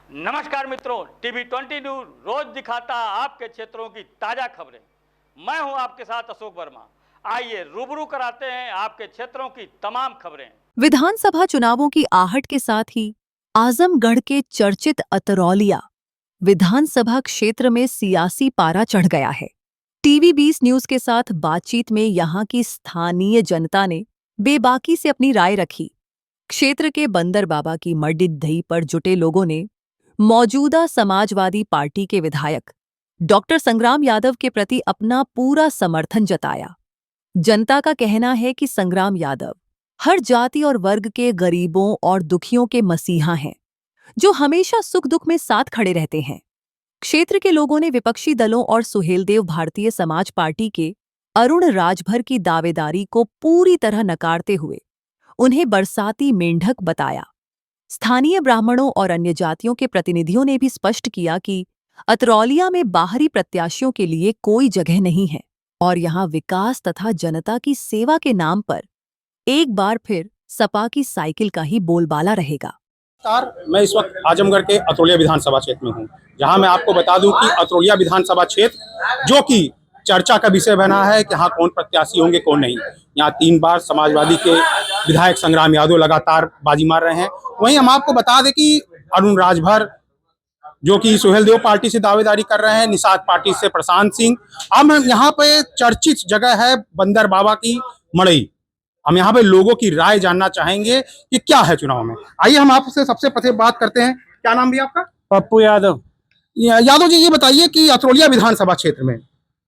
नमस्कार मित्रों, TV 20 news रोज दिखाता आपके क्षेत्रों की ताजा खबरें। मैं हूं आपके साथ अशोक वर्मा। आइए रूबरू कराते हैं आपके क्षेत्रों की तमाम खबरें। विधानसभा चुनावों की आहट के साथ ही आजमगढ़ के चर्चित अतरौलिया विधानसभा क्षेत्र में सियासी पारा चढ़ गया है। टीवी 20 न्यूज के साथ बातचीत में यहां की स्थानीय जनता ने बेबाकी से अपनी राय रखी। क्षेत्र के बंदर बाबा की मड्डी पर जुटे लोगों ने मौजूदा समाजवादी पार्टी के विधायक डॉक्टर संग्राम यादव के प्रति अपना पूरा समर्थन जताया। जनता का कहना है कि संग्राम यादव हर जाति और वर्ग के गरीबों और दुखियों के मसीहा हैं, जो हमेशा सुख दुख में साथ खड़े रहते हैं। क्षेत्र के लोगों ने विपक्षी दलों और सुहेलदेव भारतीय समाज पार्टी के अरुण राजभर की दावेदारी को पूरी तरह नकारते हुए उन्हें बरसाती मेंढक बताया। स्थानीय ब्राह्मणों और अन्य जातियों के प्रतिनिधियों ने भी स्पष्ट किया कि अतरौलिया में बाहरी प्रत्याशियों के लिए कोई जगह नहीं है और यहां विकास तथा जनता की सेवा के नाम पर एक बार फिर सपा की साइकिल का ही बोलबाला रहेगा। मैं इस वक्त आजमगढ़ के अतरौलिया विधानसभा क्षेत्र में हूं, जहां मैं आपको बता दूं कि अतरौलिया विधानसभा क्षेत्र जो कि चर्चा का विषय बना है कि यहाँ कौन प्रत्याशी होंगे कौन नहीं। यहाँ 3 बार समाजवादी के विधायक संग्राम यादव लगातार बाजी मार रहे हैं। वहीं हम आपको बता दें कि अरुण राजभर जो कि सुहेलदेव पार्टी से दावेदारी कर रहे हैं, निषाद पार्टी से प्रशांत सिंह। अब यहाँ पे चर्चित जगह है बंदर बाबा की मड़ई। हम यहाँ पे लोगों की राय जानना चाहेंगे कि क्या है चुनाव में। आइए हम आपसे सबसे पहले बात करते हैं। क्या नाम भी आपका? पप्पू यादव। यादव जी, ये बताइए कि अतरौलिया विधानसभा क्षेत्र में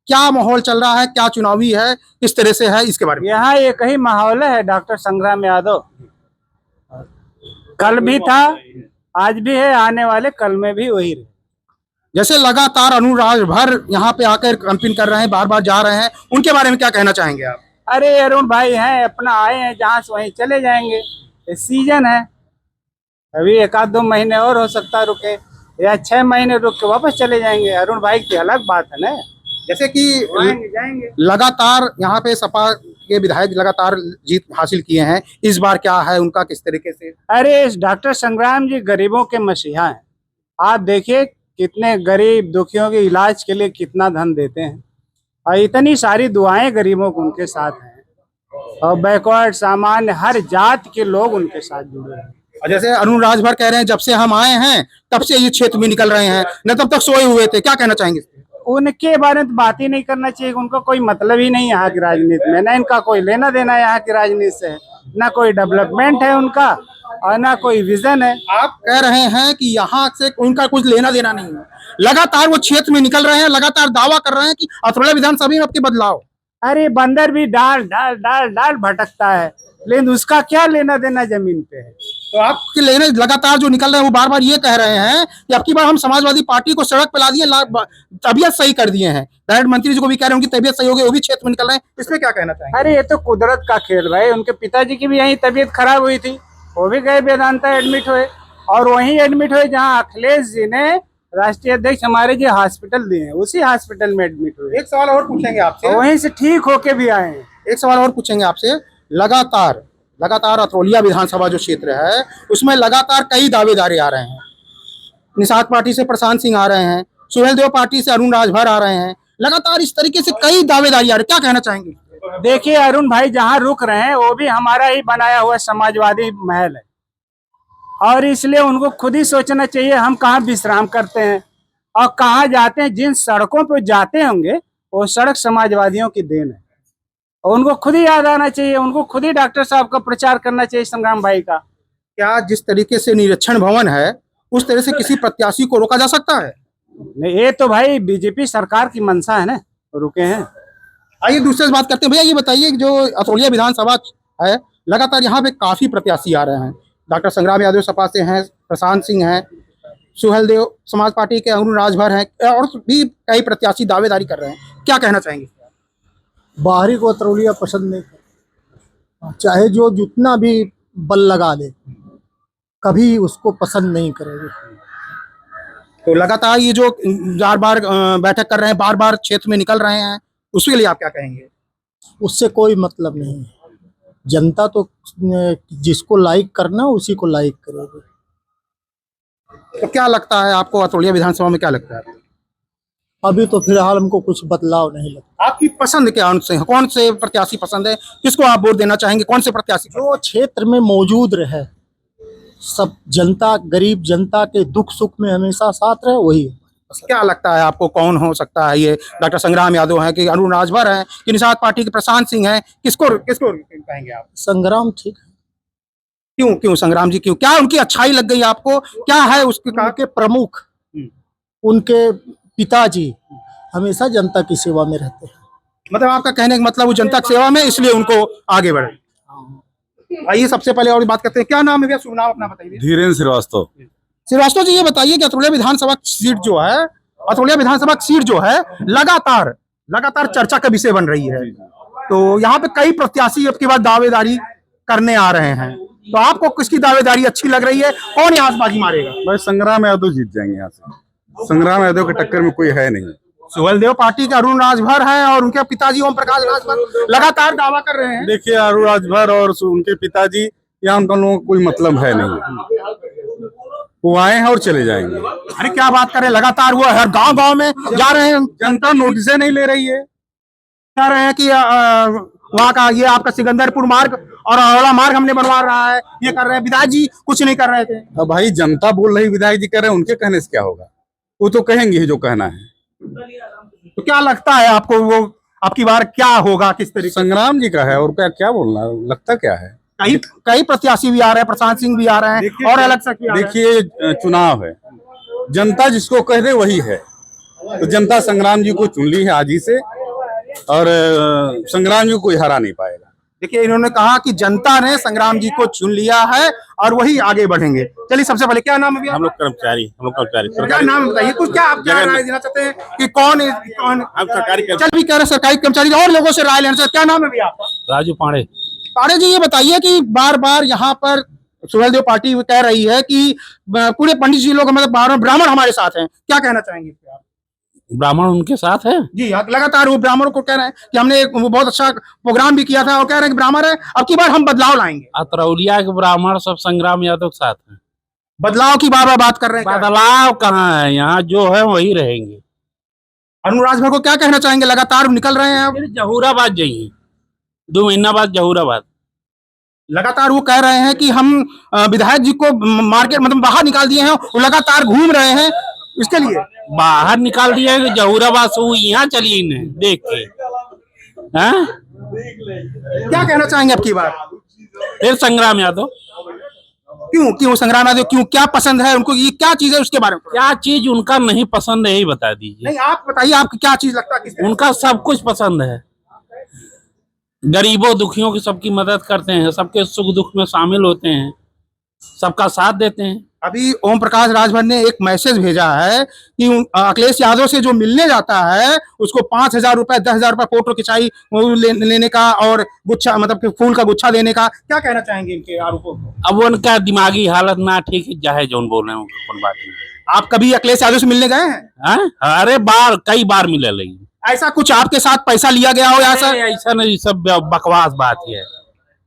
क्या माहौल चल रहा है, क्या चुनावी है, किस तरह से है, इसके बारे में। यहाँ एक ही माहौल है। डॉक्टर संग्राम यादव कल भी था, आज भी है, आने वाले कल में भी वही रहे। जैसे लगातार अरुण राजभर यहाँ पे आकर कैंपिंग कर रहे हैं, बार बार जा रहे हैं, उनके बारे में क्या कहना चाहेंगे आप? अरे अरुण भाई हैं, अपना आए हैं, जहाँ से वहीं चले जाएंगे। ये सीजन है, अभी 1-2 महीने और हो सकता है रुके, या 6 महीने रुक के वापस चले जाएंगे। अरुण भाई की अलग बात है ना। जैसे कि जाएंगे। लगातार यहाँ पे सपा के विधायक लगातार जीत हासिल किए हैं, इस बार क्या है उनका, किस तरीके से? अरे डॉक्टर संग्राम जी गरीबों के मसीहा हैं। आप देखिए कितने गरीब दुखियों के इलाज के लिए कितना धन देते हैं, और इतनी सारी दुआएं गरीबों को उनके साथ हैं, और बैकवर्ड सामान्य हर जात के लोग उनके साथ जुड़े हैं। और जैसे अरुण राजभर कह रहे हैं जब से हम आए हैं तब से ये क्षेत्र में निकल रहे हैं, न तब तक सोए हुए थे, क्या कहना चाहेंगे? उनके बारे में बात ही नहीं करना चाहिए। उनका कोई मतलब ही नहीं यहाँ की राजनीति में, ना इनका कोई लेना देना यहाँ की राजनीति से, ना कोई डेवलपमेंट है उनका और ना कोई विजन है। आप कह रहे हैं कि यहाँ से उनका कुछ लेना देना नहीं है, लगातार वो क्षेत्र में निकल रहे हैं, लगातार दावा कर रहे हैं कि अतरौलिया विधानसभा में अब की बदलाव। अरे बंदर भी डाल डाल डाल डाल भटकता है, लेकिन उसका क्या लेना देना जमीन पे है। तो आपके लेने लगातार जो निकल रहे हैं वो बार बार ये कह रहे हैं कि अब की बार हम समाजवादी पार्टी को सड़क पे ला दिए, तबीयत सही कर दिए हैं। डायरेक्ट मंत्री जी को भी कह रहे हैं उनकी तबीयत सही हो गई, वो भी क्षेत्र में निकल रहे हैं, इसमें क्या कहना चाहेंगे? अरे ये तो कुदरत का खेल भाई। उनके पिताजी की भी यही तबीयत खराब हुई थी, वो भी गए वेदांता एडमिट हुए, और वहीं एडमिट हुए जहाँ अखिलेश जी ने राष्ट्रीय अध्यक्ष हमारे जी हॉस्पिटल दिए हैं, उसी हॉस्पिटल में एडमिट हुए। एक सवाल और पूछेंगे आपसे, वहीं से ठीक होके भी आए हैं। एक सवाल और पूछेंगे आपसे। लगातार अतरौलिया विधानसभा जो क्षेत्र है उसमें लगातार कई दावेदारी आ रहे हैं। निषाद पार्टी से प्रशांत सिंह आ रहे हैं, सुहेलदेव पार्टी से अरुण राजभर आ रहे हैं, लगातार इस तरीके से कई दावेदारी आ रहे हैं, क्या कहना चाहेंगे? देखिए अरुण भाई जहाँ रुक रहे हैं वो भी हमारा ही बनाया हुआ समाजवादी महल है, और इसलिए उनको खुद ही सोचना चाहिए हम कहाँ विश्राम करते हैं और कहाँ जाते हैं। जिन सड़कों पर जाते होंगे वो सड़क समाजवादियों की देन है, और उनको खुद ही याद आना चाहिए। उनको खुद ही डॉक्टर साहब का प्रचार करना चाहिए, संग्राम भाई का। क्या जिस तरीके से निरीक्षण भवन है उस तरह से किसी प्रत्याशी को रोका जा सकता है? नहीं, ये तो भाई बीजेपी सरकार की मंशा है ना, रुके हैं। आइए दूसरे से बात करते हैं। भैया ये बताइए, जो अतरौलिया विधानसभा है लगातार यहाँ पे काफी प्रत्याशी आ रहे हैं। डॉक्टर संग्राम यादव सपा से हैं, प्रशांत सिंह हैं, सुहेलदेव समाज पार्टी के अरुण राजभर हैं, और भी कई प्रत्याशी दावेदारी कर रहे हैं, क्या कहना चाहेंगे? बाहरी को अतरौलिया पसंद नहीं करता, चाहे जो जितना भी बल लगा ले, कभी उसको पसंद नहीं करेंगे। तो लगातार ये जो बार बार बैठक कर रहे हैं, बार बार क्षेत्र में निकल रहे हैं, उसके लिए आप क्या कहेंगे? उससे कोई मतलब नहीं है। जनता तो जिसको लाइक करना उसी को लाइक करेगी। तो क्या लगता है आपको, अतरौलिया विधानसभा में क्या लगता है? अभी तो फिलहाल हमको कुछ बदलाव नहीं लगता। आपकी पसंद क्या उनसे, कौन से प्रत्याशी पसंद है, किसको आप वोट देना चाहेंगे, कौन से प्रत्याशी? जो क्षेत्र में मौजूद रहे, सब जनता, गरीब जनता के दुख सुख में हमेशा साथ रहे, वही है। क्या लगता है आपको कौन हो सकता है? ये डॉक्टर संग्राम यादव हैं कि अरुण राजभर हैं कि निषाद पार्टी के प्रशांत सिंह हैं, किसको किसको कहेंगे आप? संग्राम ठीक है। क्यों संग्राम जी, क्यों, क्या उनकी अच्छाई लग गई आपको, क्या है उसके कहा? उनके प्रमुख, उनके पिताजी हमेशा जनता की सेवा में रहते हैं। मतलब आपका कहने का मतलब वो जनता की सेवा में, इसलिए उनको आगे बढ़े। आइए सबसे पहले और बात करते हैं, क्या नाम है भैया, शुभ नाम अपना बताइए। धीरेन्द्र श्रीवास्तव। श्रीवास्तव जी, ये बताइए कि अतरौलिया विधानसभा सीट जो है, अतरौलिया विधानसभा सीट जो है लगातार चर्चा का विषय बन रही है। तो यहाँ पे कई प्रत्याशी अब की बार दावेदारी करने आ रहे हैं, तो आपको किसकी दावेदारी अच्छी लग रही है, कौन यहाँ बाजी मारेगा? भाई संग्राम यादव जीत जाएंगे यहाँ से, संग्राम यादव के टक्कर में कोई है नहीं। सुहेलदेव पार्टी के अरुण राजभर हैं और उनके पिताजी ओम प्रकाश राजभर लगातार दावा कर रहे हैं। देखिए अरुण राजभर और उनके पिताजी, यहाँ उन लोगों को कोई मतलब है नहीं, वो आए हैं और चले जाएंगे। अरे क्या बात करें, लगातार वो हर गांव में जा रहे हैं, जनता नोटिस नहीं ले रही है। कह रहे हैं कि वहाँ का ये आपका सिकंदरपुर मार्ग और हावड़ा मार्ग हमने बनवा रहा है, ये कर रहे हैं। विधायक जी कुछ नहीं कर रहे थे। अब भाई जनता बोल रही, विधायक जी कर रहे हैं, उनके कहने से क्या होगा? वो तो कहेंगे ही जो कहना है। तो क्या लगता है आपको, वो आपकी बार क्या होगा, किस तरीके? संग्राम जी का है, और क्या बोलना, लगता क्या है? कई प्रत्याशी भी आ रहे हैं, प्रशांत सिंह भी आ रहे हैं और अलग से देखिए चुनाव है, जनता जिसको कह दे वही है। तो जनता संग्राम जी को चुन ली है आज ही से, और संग्राम जी को कोई हरा नहीं पाएगा। देखिए इन्होंने कहा कि जनता ने संग्राम जी को चुन लिया है और वही आगे बढ़ेंगे। चलिए सबसे पहले क्या नाम है भैया? हम लोग कर्मचारी क्या नाम बताइए, कुछ क्या आप क्या राय देना चाहते हैं कि कौन सरकारी चल भी कह रहे सरकारी कर्मचारी और लोगों से राय लेना चाहते, क्या नाम है भैया आपका? राजू पांडे। पांडे जी, ये बताइए कि बार बार यहाँ पर सुहेलदेव पार्टी कह रही है कि पूरे पंडित जी लोग, मतलब ब्राह्मण हमारे साथ हैं, क्या कहना चाहेंगे? ब्राह्मण उनके साथ है जी, लगातार वो ब्राह्मणों को कह रहे हैं कि हमने एक बहुत अच्छा प्रोग्राम भी किया था और कह रहे हैं कि ब्राह्मण है, अब की बार हम बदलाव लाएंगे। अतरौलिया के ब्राह्मण सब संग्राम यादव के साथ हैं। बदलाव की बार बार बात कर रहे हैं। बदलाव कहाँ है, यहाँ जो है वही रहेंगे। अरुण राजभर को क्या कहना चाहेंगे? लगातार निकल रहे हैं, अब जहूराबाद जाइए, 2 महीना बाद जहूराबाद। लगातार वो कह रहे हैं कि हम विधायक जी को मार्केट, मतलब बाहर निकाल दिए हैं, वो लगातार घूम रहे हैं, इसके लिए बाहर निकाल दिया है। जहूराबाद से वो यहाँ चलिए इन्हें देख के, हैं? क्या कहना चाहेंगे अब की बार? फिर संग्राम यादव। क्यों संग्राम यादव, क्यों, क्या पसंद है उनको, ये क्या चीज है उसके बारे में? क्या चीज उनका नहीं पसंद है, यही बता दीजिए। नहीं, आप बताइए, आपको क्या चीज लगता है? उनका सब कुछ पसंद है, गरीबों दुखियों की सबकी मदद करते हैं, सबके सुख दुख में शामिल होते हैं, सबका साथ देते हैं। अभी ओम प्रकाश राजभर ने एक मैसेज भेजा है कि अखिलेश यादव से जो मिलने जाता है उसको 5,000 रुपए, 10,000 रुपए फोटो खिंचाई लेने का और गुच्छा, मतलब फूल का गुच्छा देने का। क्या कहना चाहेंगे इनके आरोपों को? अब उनका दिमागी हालत ना ठीक है, चाहे जो बोल रहे हैं बात नहीं। आप कभी अखिलेश यादव से मिलने गए हैं? अरे कई बार मिले, लेकिन ऐसा कुछ आपके साथ पैसा लिया गया हो? ऐसा नहीं, सब बकवास बात है।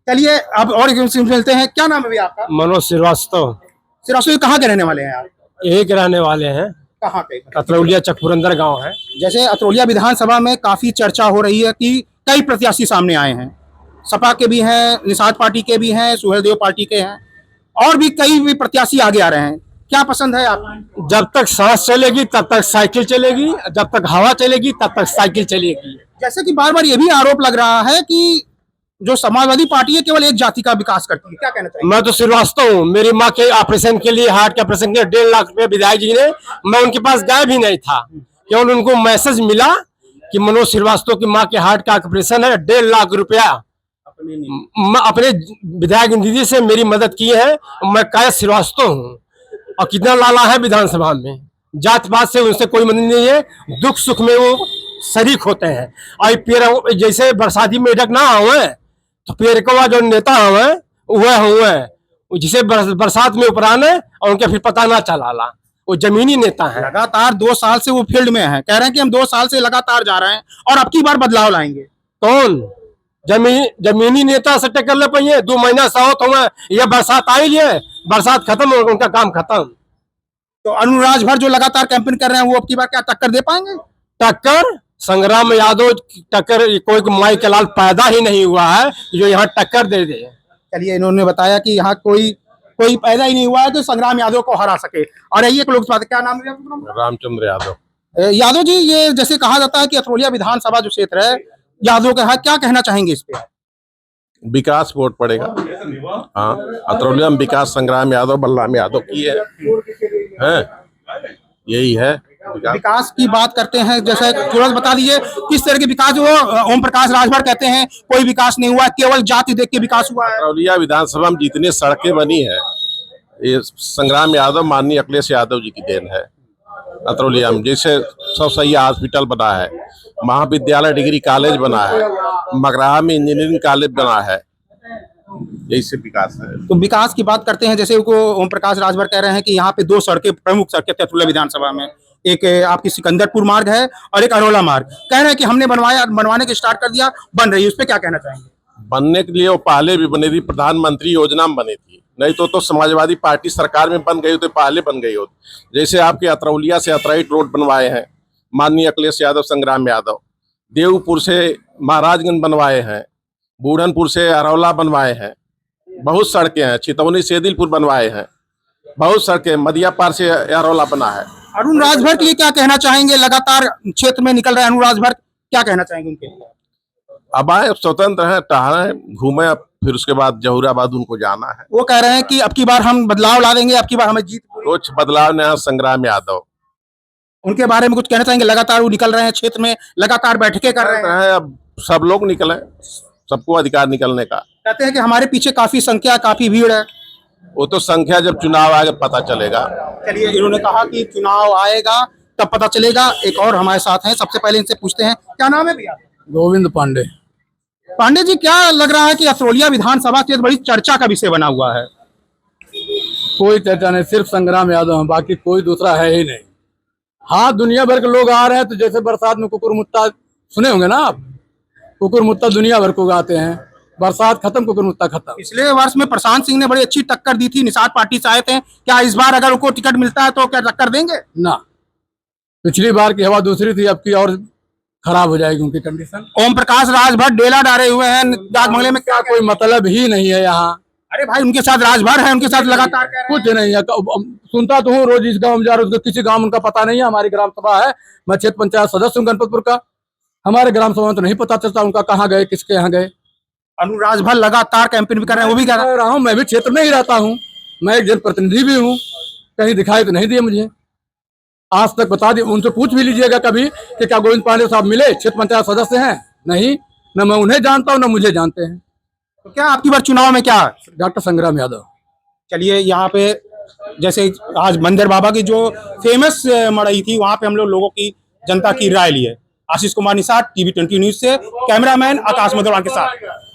चलिए अब और मिलते हैं। क्या नाम है भैया आपका? मनोज श्रीवास्तव। श्रीवास्तव, कहाँ के रहने वाले हैं आप? यही के रहने वाले हैं। कहाँ के? अतरौलिया चकपुरंदर गांव है। जैसे अतरौलिया विधानसभा में काफी चर्चा हो रही है कि कई प्रत्याशी सामने आए हैं, सपा के भी हैं, निषाद पार्टी के भी हैं, सुहेलदेव पार्टी के हैं, और भी कई भी प्रत्याशी आगे आ रहे हैं। क्या पसंद है आप? जब तक सांस चलेगी तब तक साइकिल चलेगी, जब तक हवा चलेगी तब तक साइकिल चलेगी। जैसे कि बार बार ये भी आरोप लग रहा है कि जो समाजवादी पार्टी है केवल एक जाति का विकास करती है, क्या कहना चाहिए? मैं तो श्रीवास्तव हूँ। मेरी माँ के ऑपरेशन के लिए, हार्ट के ऑपरेशन के 1.5 लाख रुपए विधायक जी ने, मैं उनके पास गया भी नहीं था, केवल उनको मैसेज मिला कि मनोज श्रीवास्तव की माँ के हार्ट का ऑपरेशन है, 1.5 लाख रुपया मैं अपने विधायक निधि से मेरी मदद की है। मैं काय श्रीवास्तव हूँ, और कितना लाला है विधानसभा में, जात पात से उनसे कोई मदद नहीं है, दुख सुख में वो शरीक होते हैं। और पेड़ जैसे बरसाती मेढक ना हुए तो पेड़ का जो नेता हुए वह हुए, जिसे बरसात में उपराने और उनके फिर पता ना चला, वो जमीनी नेता है। लगातार 2 साल से वो फील्ड में है, कह रहे हैं कि हम 2 साल से लगातार जा रहे हैं और अब की बार बदलाव लाएंगे। कौन जमीनी नेता से टक्कर ले पाइए? 2 महीना साउथ हुए, ये बरसात आई है, बरसात खत्म हो, उनका काम खत्म। तो अनुराग राजभर जो लगातार कैंपेन कर रहे हैं वो अब की बार क्या टक्कर दे पाएंगे? टक्कर संग्राम यादव की टक्कर, कोई माई के लाल पैदा ही नहीं हुआ है जो यहाँ टक्कर दे दे। चलिए, इन्होंने बताया कि यहाँ कोई पैदा ही नहीं हुआ है तो संग्राम यादव को हरा सके। और ये एक लोग क्या नाम है? रामचंद्र यादव। यादव जी, ये जैसे कहा जाता है कि अतरौलिया विधानसभा जो क्षेत्र है यादव का है, क्या कहना चाहेंगे इस पे? विकास वोट पड़ेगा। हाँ, अतरौलिया में विकास संग्राम यादव बलराम यादव की है, यही है। विकास की बात करते हैं, जैसे तुरंत बता दीजिए किस तरह के विकास हुआ? ओम प्रकाश राजभर कहते हैं कोई विकास नहीं हुआ, केवल जाति देख के विकास हुआ है। अतरौलिया विधानसभा में जितनी सड़कें बनी है ये संग्राम यादव, माननीय अखिलेश यादव जी की देन है। अतरौलिया में जैसे सब सही हॉस्पिटल बना है, महाविद्यालय डिग्री कॉलेज बना है, मगराहा में इंजीनियरिंग कॉलेज बना है, यही से विकास है। तो विकास की बात करते हैं, जैसे को ओम प्रकाश राजभर कह रहे हैं कि यहाँ पे दो सड़कें, प्रमुख सड़कें अतरौलिया विधानसभा में, एक आपकी सिकंदरपुर मार्ग है और एक अरोला मार्ग। कह रहे हैं कि हमने बनवाने के स्टार्ट कर दिया, बन रही है, उस पर क्या कहना चाहेंगे? बनने के लिए वो पहले भी बनी थी, प्रधानमंत्री योजना में बनी थी, नहीं तो समाजवादी पार्टी सरकार में बन गई तो पहले बन गई होती। जैसे आपके अतरौलिया से अतराइट रोड बनवाए हैं माननीय अखिलेश यादव संग्राम यादव, देवपुर से महाराजगंज बनवाए हैं, बूढ़नपुर से अरौला बनवाए हैं, बहुत सड़कें हैं, चितौनी से दिलपुर बनवाए हैं, बहुत सड़कें, मदिया पार से अरौला बना है। अरुण राजभर के लिए क्या कहना चाहेंगे? लगातार क्षेत्र में निकल रहे हैं अरुण राजभर, क्या कहना चाहेंगे उनके लिए? अब आए, स्वतंत्र है, टहलें, घूमे, फिर उसके बाद जहूराबाद उनको जाना है। वो कह रहे हैं कि अब की बार हम बदलाव ला देंगे, अब की बार हमें जीत। कुछ बदलाव नहीं है। संग्राम यादव, उनके बारे में कुछ कहना चाहेंगे? लगातार वो निकल रहे हैं क्षेत्र में, लगातार बैठकें कर रहे हैं। अब सब लोग निकले, सबको अधिकार निकलने का। कहते हैं कि हमारे पीछे काफी संख्या, काफी भीड़ है। वो तो संख्या जब चुनाव आएगा पता चलेगा। चलिए, इन्होंने कहा कि चुनाव आएगा तब पता चलेगा। एक और हमारे साथ हैं, सबसे पहले इनसे पूछते हैं, क्या नाम है भैया? गोविंद पांडे। पांडे जी, क्या लग रहा है कि अतरौलिया विधानसभा क्षेत्र बड़ी चर्चा का विषय बना हुआ है? कोई चर्चा नहीं, सिर्फ संग्राम यादव है, बाकी कोई दूसरा है ही नहीं। हाँ, दुनिया भर के लोग आ रहे हैं, तो जैसे बरसात में कुकुर मुत्ता सुने होंगे ना आप, कुकुर मुत्ता दुनिया भर को गाते हैं, बरसात खत्म कुकुर मुत्ता खत्म। पिछले वर्ष में प्रशांत सिंह ने बड़ी अच्छी टक्कर दी थी, निषाद पार्टी से आए थे, क्या इस बार अगर उनको टिकट मिलता है तो क्या टक्कर देंगे? ना, पिछली बार की हवा दूसरी थी, अब की और खराब हो जाएगी उनकी कंडीशन। ओम प्रकाश राजभर डेला डाले हुए हैं डाकबंगले में, क्या कोई मतलब ही नहीं है यहाँ। अरे भाई, उनके साथ राजभर है, उनके साथ लगातार कुछ नहीं है। सुनता तो हूँ रोज, इस गांव में जा रहा हूँ, किसी गांव में उनका पता नहीं है। हमारी ग्राम सभा है, मैं क्षेत्र पंचायत सदस्य हूँ गणपतपुर का, हमारे ग्राम सभा में तो नहीं पता चलता उनका कहाँ गए, किसके यहाँ गए। अनुराग राजभर लगातार कैंपेन भी कर रहे हैं, वो भी कर रहा हूँ, मैं भी क्षेत्र में ही रहता हूँ, मैं एक जनप्रतिनिधि भी हूँ, कहीं दिखाई तो नहीं दिए मुझे आज तक। बता दिए, उनसे पूछ भी लीजिएगा कभी कि क्या गोविंद पांडे साहब मिले, क्षेत्र पंचायत सदस्य हैं? नहीं, न मैं उन्हें जानता हूँ न मुझे जानते हैं। तो क्या आपकी बार चुनाव में क्या? डॉक्टर संग्राम यादव। चलिए, यहाँ पे जैसे आज मंदिर बाबा की जो फेमस मड़ई थी, वहां पे हम लोगों की जनता की राय ली है। आशीष कुमार निषाद, TV 20 न्यूज से कैमरामैन आकाश मधुरा के साथ।